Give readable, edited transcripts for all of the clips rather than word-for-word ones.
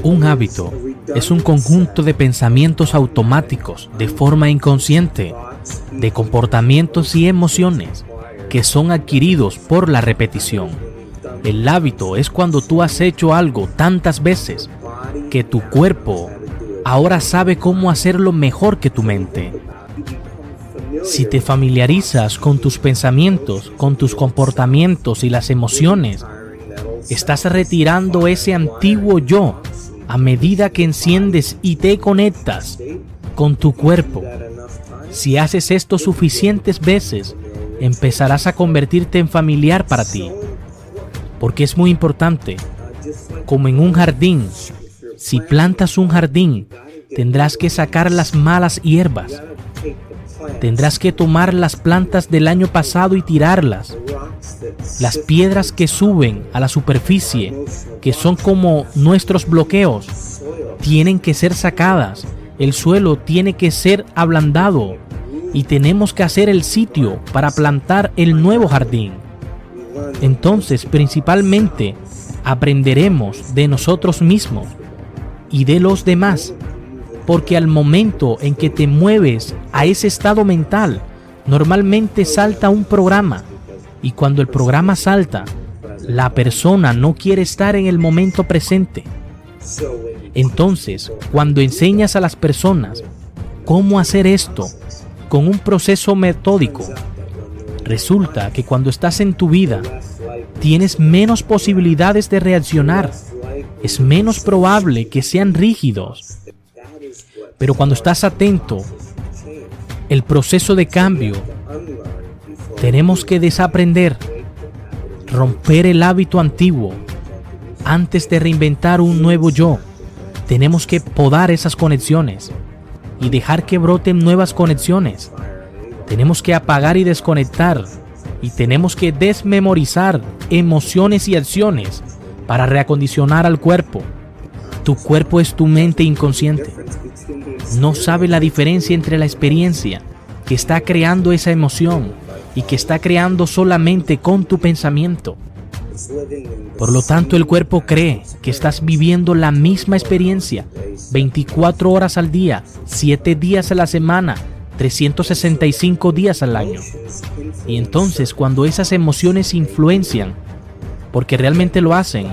Un hábito es un conjunto de pensamientos automáticos de forma inconsciente, de comportamientos y emociones que son adquiridos por la repetición. El hábito es cuando tú has hecho algo tantas veces que tu cuerpo ahora sabe cómo hacerlo mejor que tu mente. Si te familiarizas con tus pensamientos, con tus comportamientos y las emociones, estás retirando ese antiguo yo a medida que enciendes y te conectas con tu cuerpo. Si haces esto suficientes veces, empezarás a convertirte en familiar para ti. Porque es muy importante, como en un jardín, si plantas un jardín, tendrás que sacar las malas hierbas. Tendrás que tomar las plantas del año pasado y tirarlas. Las piedras que suben a la superficie, que son como nuestros bloqueos, tienen que ser sacadas. El suelo tiene que ser ablandado y tenemos que hacer el sitio para plantar el nuevo jardín. Entonces, principalmente, aprenderemos de nosotros mismos y de los demás, porque al momento en que te mueves a ese estado mental, normalmente salta un programa, y cuando el programa salta, la persona no quiere estar en el momento presente. Entonces, cuando enseñas a las personas cómo hacer esto con un proceso metódico, resulta que cuando estás en tu vida, tienes menos posibilidades de reaccionar. Es menos probable que sean rígidos. Pero cuando estás atento, el proceso de cambio, tenemos que desaprender, romper el hábito antiguo. Antes de reinventar un nuevo yo, tenemos que podar esas conexiones y dejar que broten nuevas conexiones. Tenemos que apagar y desconectar, y tenemos que desmemorizar emociones y acciones para reacondicionar al cuerpo. Tu cuerpo es tu mente inconsciente. No sabe la diferencia entre la experiencia que está creando esa emoción y que está creando solamente con tu pensamiento. Por lo tanto, el cuerpo cree que estás viviendo la misma experiencia 24 horas al día, 7 días a la semana, 365 días al año. Y entonces, cuando esas emociones influencian, porque realmente lo hacen,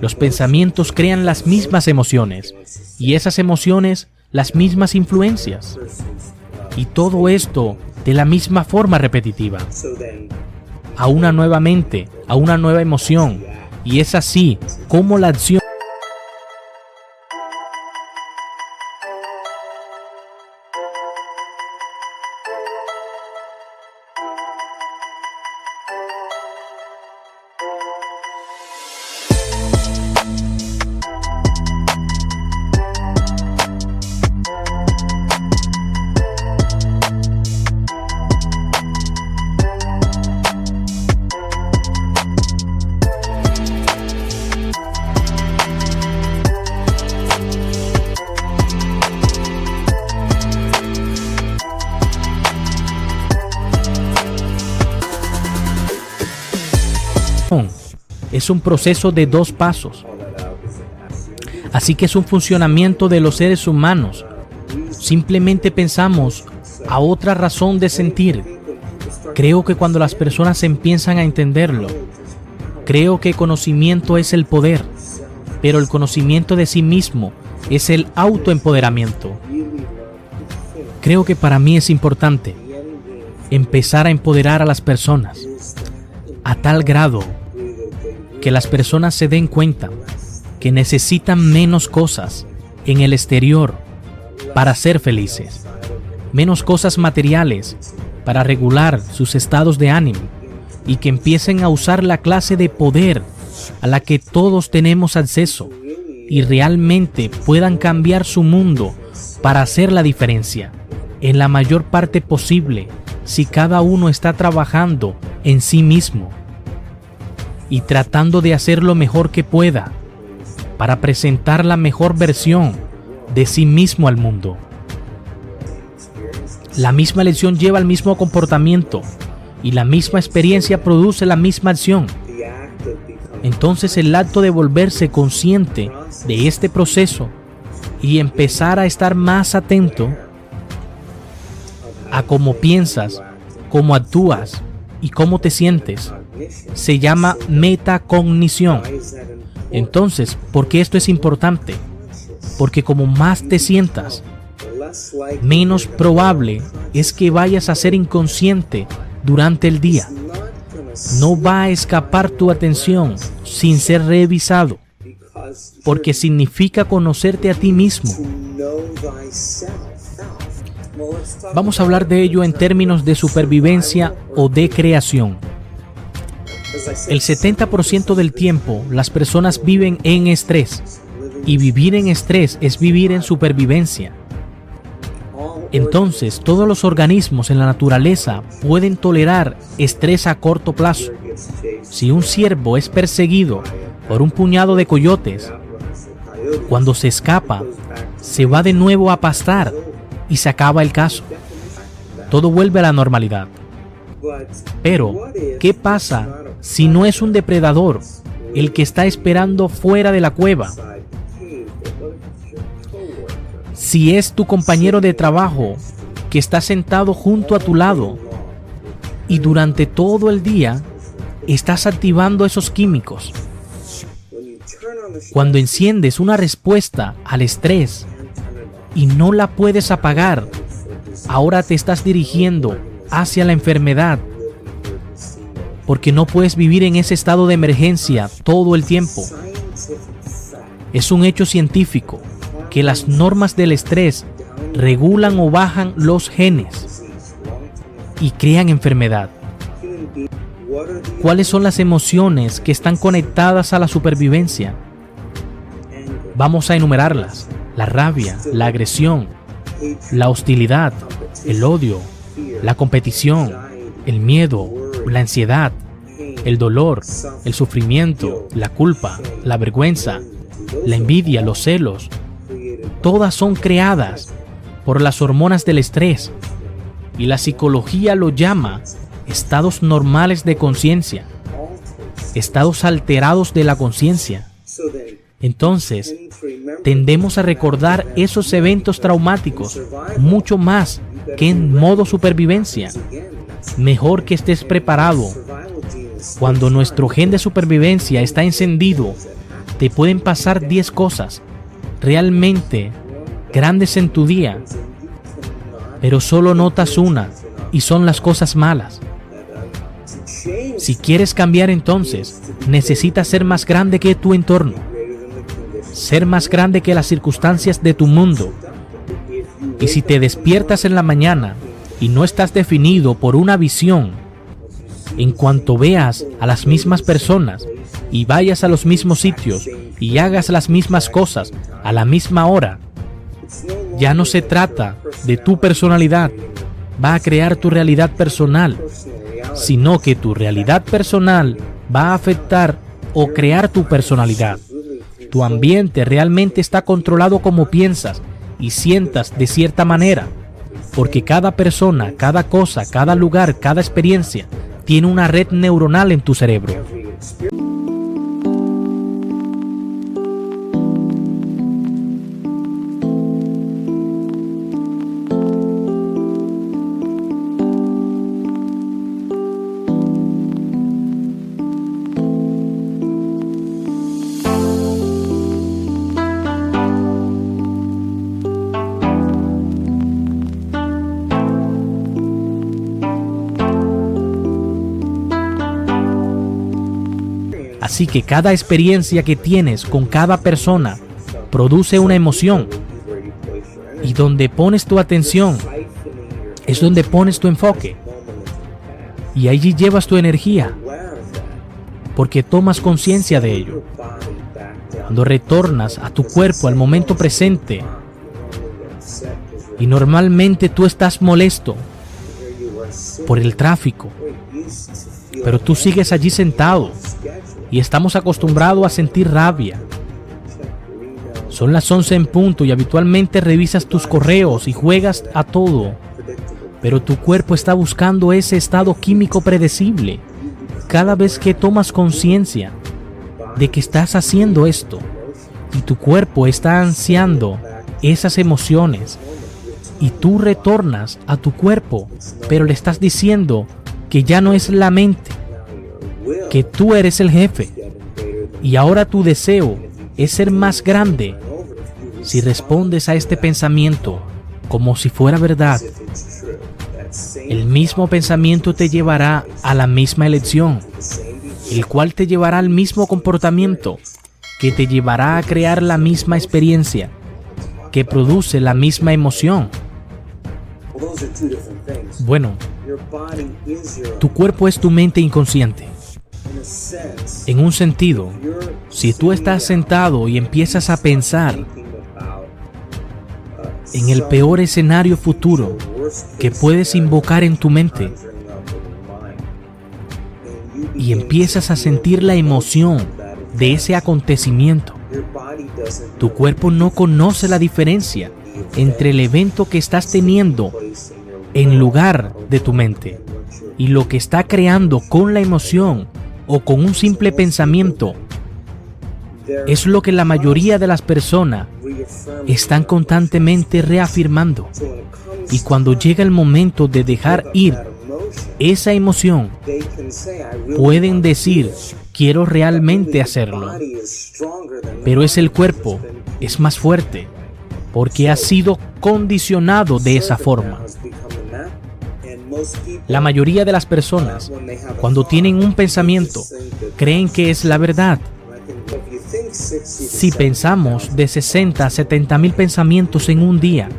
los pensamientos crean las mismas emociones y esas emociones las mismas influencias. Y todo esto de la misma forma repetitiva. A una nueva mente, a una nueva emoción. Y es así como la acción es un proceso de 2 pasos. Así que es un funcionamiento de los seres humanos. Simplemente pensamos a otra razón de sentir. Creo que cuando las personas empiezan a entenderlo, creo que conocimiento es el poder, pero el conocimiento de sí mismo es el autoempoderamiento. Creo que para mí es importante empezar a empoderar a las personas a tal grado que las personas se den cuenta que necesitan menos cosas en el exterior para ser felices, menos cosas materiales para regular sus estados de ánimo, y que empiecen a usar la clase de poder a la que todos tenemos acceso y realmente puedan cambiar su mundo para hacer la diferencia en la mayor parte posible si cada uno está trabajando en sí mismo y tratando de hacer lo mejor que pueda para presentar la mejor versión de sí mismo al mundo. La misma lección lleva al mismo comportamiento y la misma experiencia produce la misma acción. Entonces el acto de volverse consciente de este proceso y empezar a estar más atento a cómo piensas, cómo actúas y cómo te sientes, se llama metacognición. Entonces, ¿por qué esto es importante? Porque como más te sientas, menos probable es que vayas a ser inconsciente durante el día. No va a escapar tu atención sin ser revisado, porque significa conocerte a ti mismo. Vamos a hablar de ello en términos de supervivencia o de creación. El 70% del tiempo las personas viven en estrés, y vivir en estrés es vivir en supervivencia. Entonces, todos los organismos en la naturaleza pueden tolerar estrés a corto plazo. Si un ciervo es perseguido por un puñado de coyotes, cuando se escapa, se va de nuevo a pastar y se acaba el caso. Todo vuelve a la normalidad. Pero, ¿qué pasa si no es un depredador el que está esperando fuera de la cueva? Si es tu compañero de trabajo que está sentado junto a tu lado y durante todo el día estás activando esos químicos. Cuando enciendes una respuesta al estrés y no la puedes apagar, ahora te estás dirigiendo hacia la enfermedad, porque no puedes vivir en ese estado de emergencia todo el tiempo. Es un hecho científico que las normas del estrés regulan o bajan los genes y crean enfermedad. ¿Cuáles son las emociones que están conectadas a la supervivencia? Vamos a enumerarlas: la rabia, la agresión, la hostilidad, el odio, la competición, el miedo, la ansiedad, el dolor, el sufrimiento, la culpa, la vergüenza, la envidia, los celos. Todas son creadas por las hormonas del estrés, y la psicología lo llama estados normales de conciencia, estados alterados de la conciencia. Entonces, tendemos a recordar esos eventos traumáticos mucho más que en modo supervivencia. Mejor que estés preparado. Cuando nuestro gen de supervivencia está encendido, te pueden pasar 10 cosas realmente grandes en tu día, pero solo notas una, y son las cosas malas. Si quieres cambiar, entonces necesitas ser más grande que tu entorno, ser más grande que las circunstancias de tu mundo. Y si te despiertas en la mañana y no estás definido por una visión, en cuanto veas a las mismas personas y vayas a los mismos sitios y hagas las mismas cosas a la misma hora, ya no se trata de tu personalidad, va a crear tu realidad personal, sino que tu realidad personal va a afectar o crear tu personalidad. Tu ambiente realmente está controlado como piensas y sientas de cierta manera, porque cada persona, cada cosa, cada lugar, cada experiencia tiene una red neuronal en tu cerebro. Así que cada experiencia que tienes con cada persona produce una emoción. Y donde pones tu atención es donde pones tu enfoque. Y allí llevas tu energía, porque tomas conciencia de ello. Cuando retornas a tu cuerpo al momento presente, y normalmente tú estás molesto por el tráfico, pero tú sigues allí sentado. Y estamos acostumbrados a sentir rabia. Son las 11 en punto y habitualmente revisas tus correos y juegas a todo. Pero tu cuerpo está buscando ese estado químico predecible. Cada vez que tomas conciencia, de que estás haciendo esto y tu cuerpo está ansiando esas emociones y tú retornas a tu cuerpo, pero le estás diciendo que ya no es la mente, que tú eres el jefe y ahora tu deseo es ser más grande. Si respondes a este pensamiento como si fuera verdad, el mismo pensamiento te llevará a la misma elección, el cual te llevará al mismo comportamiento, que te llevará a crear la misma experiencia, que produce la misma emoción. Bueno, tu cuerpo es tu mente inconsciente. En un sentido, si tú estás sentado y empiezas a pensar en el peor escenario futuro que puedes invocar en tu mente y empiezas a sentir la emoción de ese acontecimiento, tu cuerpo no conoce la diferencia entre el evento que estás teniendo en lugar de tu mente y lo que está creando con la emoción o con un simple pensamiento. Es lo que la mayoría de las personas están constantemente reafirmando. Y cuando llega el momento de dejar ir esa emoción, pueden decir, quiero realmente hacerlo. Pero es el cuerpo, es más fuerte, porque ha sido condicionado de esa forma. La mayoría de las personas, cuando tienen un pensamiento, creen que es la verdad. Si pensamos de 60 a 70 mil pensamientos en un día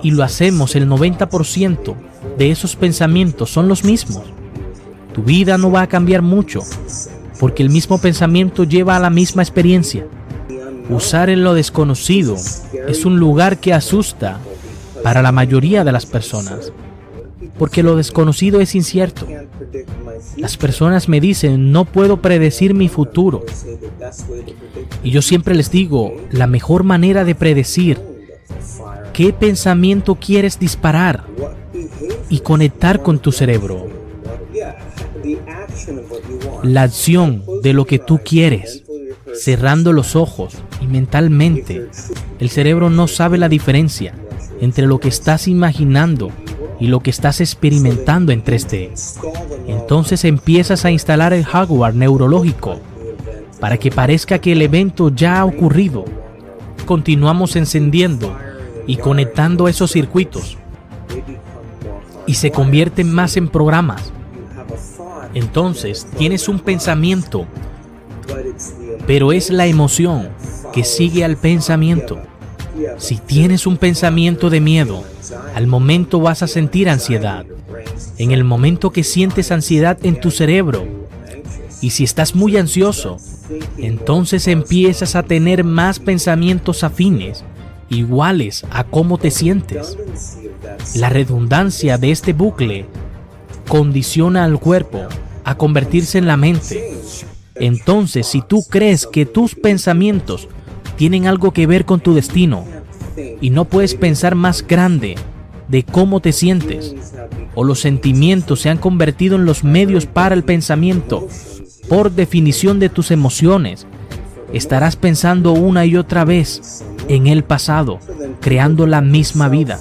y lo hacemos, el 90% de esos pensamientos son los mismos, tu vida no va a cambiar mucho, porque el mismo pensamiento lleva a la misma experiencia. Usar en lo desconocido es un lugar que asusta para la mayoría de las personas, porque lo desconocido es incierto. Las personas me dicen, no puedo predecir mi futuro. Y yo siempre les digo, la mejor manera de predecir qué pensamiento quieres disparar y conectar con tu cerebro. La acción de lo que tú quieres, cerrando los ojos y mentalmente, el cerebro no sabe la diferencia entre lo que estás imaginando y lo que estás experimentando en 3D. Entonces empiezas a instalar el hardware neurológico para que parezca que el evento ya ha ocurrido. Continuamos encendiendo y conectando esos circuitos y se convierten más en programas. Entonces tienes un pensamiento, pero es la emoción que sigue al pensamiento. Si tienes un pensamiento de miedo, al momento vas a sentir ansiedad. En el momento que sientes ansiedad en tu cerebro, y si estás muy ansioso, entonces empiezas a tener más pensamientos afines, iguales a cómo te sientes. La redundancia de este bucle condiciona al cuerpo a convertirse en la mente. Entonces, si tú crees que tus pensamientos tienen algo que ver con tu destino y no puedes pensar más grande de cómo te sientes, o los sentimientos se han convertido en los medios para el pensamiento, por definición de tus emociones, estarás pensando una y otra vez en el pasado, creando la misma vida.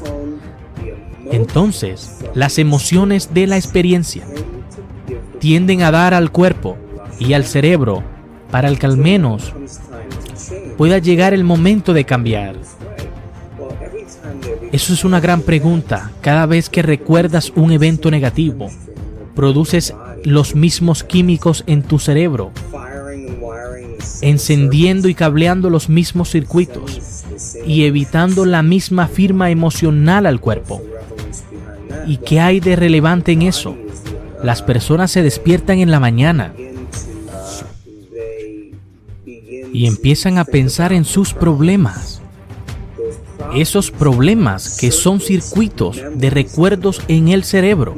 Entonces, las emociones de la experiencia tienden a dar al cuerpo y al cerebro para el que al menos pueda llegar el momento de cambiar. Eso es una gran pregunta. Cada vez que recuerdas un evento negativo, produces los mismos químicos en tu cerebro, encendiendo y cableando los mismos circuitos y evitando la misma firma emocional al cuerpo. ¿Y qué hay de relevante en eso? Las personas se despiertan en la mañana y empiezan a pensar en sus problemas. Esos problemas que son circuitos de recuerdos en el cerebro.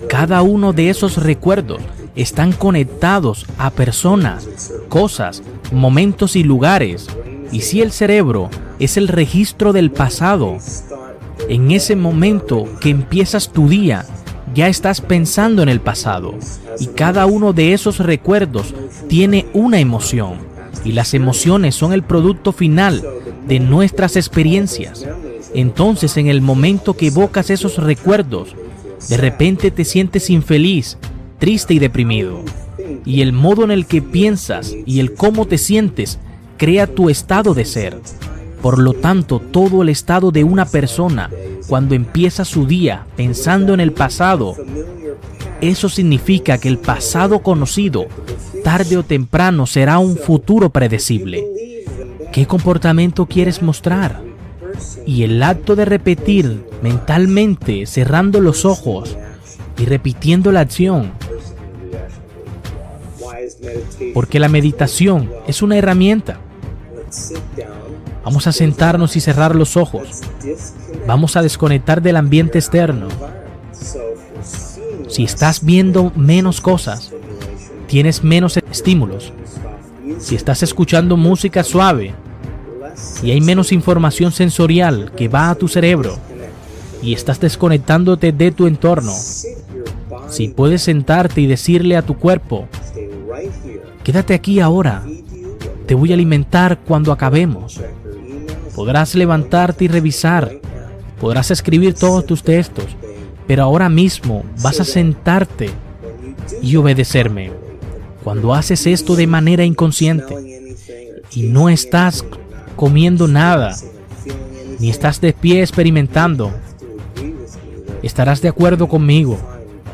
Cada uno de esos recuerdos están conectados a personas, cosas, momentos y lugares. Y si el cerebro es el registro del pasado, en ese momento que empiezas tu día, ya estás pensando en el pasado. Y cada uno de esos recuerdos tiene una emoción, y las emociones son el producto final de nuestras experiencias. Entonces, en el momento que evocas esos recuerdos, de repente te sientes infeliz, triste y deprimido. Y el modo en el que piensas y el cómo te sientes crea tu estado de ser. Por lo tanto, todo el estado de una persona cuando empieza su día pensando en el pasado, eso significa que el pasado conocido, tarde o temprano, será un futuro predecible. ¿Qué comportamiento quieres mostrar? Y el acto de repetir mentalmente, cerrando los ojos y repitiendo la acción. Porque la meditación es una herramienta. Vamos a sentarnos y cerrar los ojos. Vamos a desconectar del ambiente externo. Si estás viendo menos cosas, tienes menos estímulos. Si estás escuchando música suave y hay menos información sensorial que va a tu cerebro y estás desconectándote de tu entorno, si puedes sentarte y decirle a tu cuerpo: quédate aquí ahora, te voy a alimentar cuando acabemos. Podrás levantarte y revisar, podrás escribir todos tus textos, pero ahora mismo vas a sentarte y obedecerme. Cuando haces esto de manera inconsciente y no estás comiendo nada, ni estás de pie experimentando, estarás de acuerdo conmigo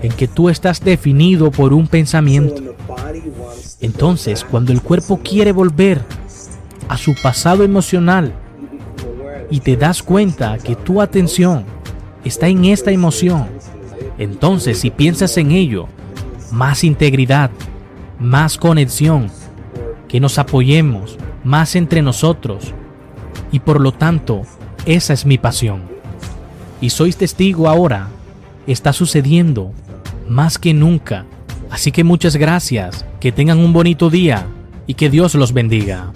en que tú estás definido por un pensamiento. Entonces, cuando el cuerpo quiere volver a su pasado emocional y te das cuenta que tu atención está en esta emoción, entonces si piensas en ello, más integridad, más conexión, que nos apoyemos más entre nosotros, y por lo tanto, esa es mi pasión. Y sois testigo ahora, está sucediendo más que nunca. Así que muchas gracias, que tengan un bonito día y que Dios los bendiga.